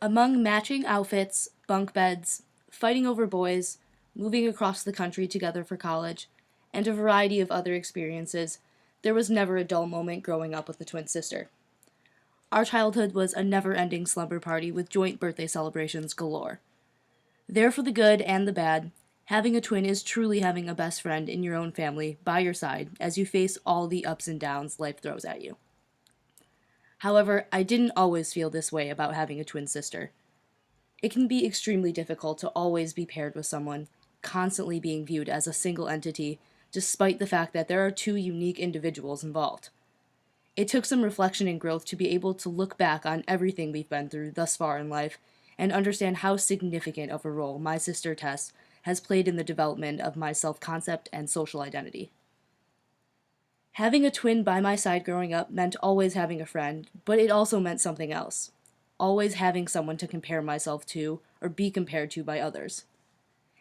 Among matching outfits, bunk beds, fighting over boys, moving across the country together for college, and a variety of other experiences, there was never a dull moment growing up with a twin sister. Our childhood was a never ending slumber party with joint birthday celebrations galore. There for the good and the bad, having a twin is truly having a best friend in your own family by your side as you face all the ups and downs life throws at you. However, I didn't always feel this way about having a twin sister. It can be extremely difficult to always be paired with someone, constantly being viewed as a single entity, despite the fact that there are two unique individuals involved. It took some reflection and growth to be able to look back on everything we've been through thus far in life and understand how significant of a role my sister Tess has played in the development of my self concept and social identity. Having a twin by my side growing up meant always having a friend, but it also meant something else. Always having someone to compare myself to or be compared to by others.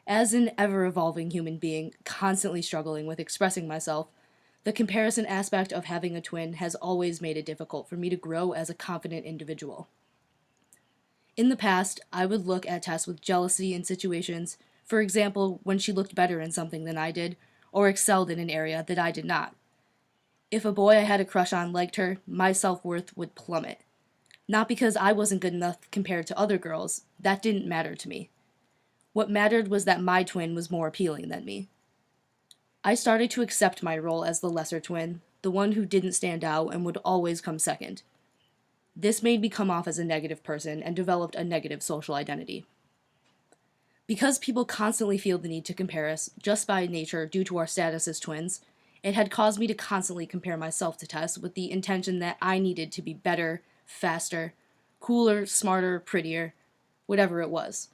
As an ever evolving human being, constantly struggling with expressing myself, the comparison aspect of having a twin has always made it difficult for me to grow as a confident individual. In the past, I would look at Tess with jealousy in situations, for example, when she looked better in something than I did, or excelled in an area that I did not. If a boy I had a crush on liked her, my self worth would plummet. Not because I wasn't good enough compared to other girls, that didn't matter to me. What mattered was that my twin was more appealing than me. I started to accept my role as the lesser twin, the one who didn't stand out and would always come second. This made me come off as a negative person and developed a negative social identity. Because people constantly feel the need to compare us, just by nature due to our status as twins, it had caused me to constantly compare myself to Tess with the intention that I needed to be better, faster, cooler, smarter, prettier, whatever it was.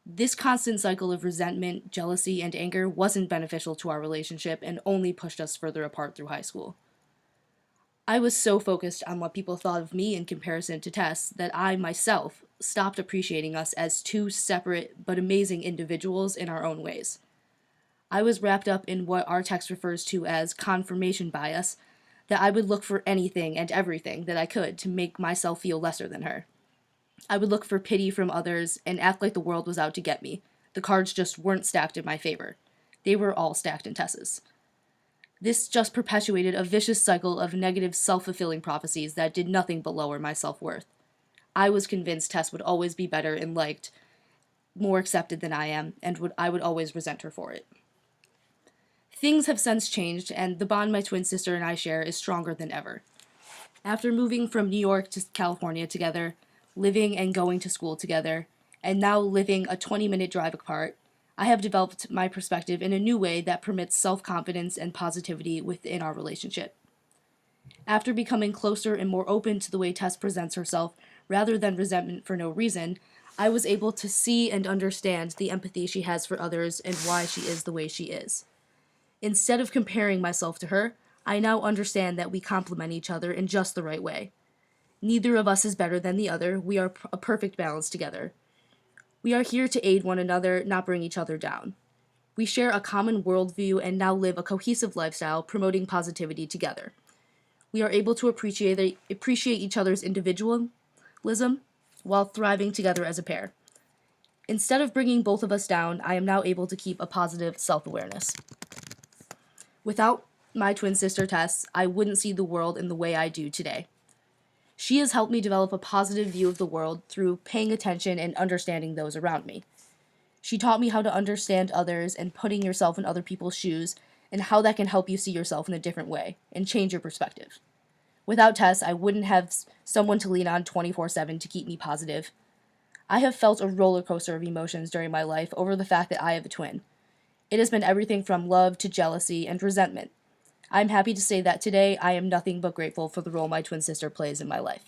This constant cycle of resentment, jealousy, and anger wasn't beneficial to our relationship and only pushed us further apart through high school. I was so focused on what people thought of me in comparison to Tess that I, myself, stopped appreciating us as two separate but amazing individuals in our own ways. I was wrapped up in what our text refers to as confirmation bias, that I would look for anything and everything that I could to make myself feel lesser than her. I would look for pity from others and act like the world was out to get me. The cards just weren't stacked in my favor. They were all stacked in Tess's. This just perpetuated a vicious cycle of negative self-fulfilling prophecies that did nothing but lower my self-worth. I was convinced Tess would always be better and liked, more accepted than I am, and I would always resent her for it. Things have since changed, and the bond my twin sister and I share is stronger than ever. After moving from New York to California together, living and going to school together, and now living a 20-minute drive apart, I have developed my perspective in a new way that permits self-confidence and positivity within our relationship. After becoming closer and more open to the way Tess presents herself, rather than resentment for no reason, I was able to see and understand the empathy she has for others and why she is the way she is. Instead of comparing myself to her, I now understand that we complement each other in just the right way. Neither of us is better than the other. We are a perfect balance together. We are here to aid one another, not bring each other down. We share a common worldview and now live a cohesive lifestyle promoting positivity together. We are able to appreciate each other's individualism while thriving together as a pair. Instead of bringing both of us down, I am now able to keep a positive self-awareness. Without my twin sister Tess, I wouldn't see the world in the way I do today. She has helped me develop a positive view of the world through paying attention and understanding those around me. She taught me how to understand others and putting yourself in other people's shoes and how that can help you see yourself in a different way and change your perspective. Without Tess, I wouldn't have someone to lean on 24/7 to keep me positive. I have felt a roller coaster of emotions during my life over the fact that I have a twin. It has been everything from love to jealousy and resentment. I'm happy to say that today I am nothing but grateful for the role my twin sister plays in my life.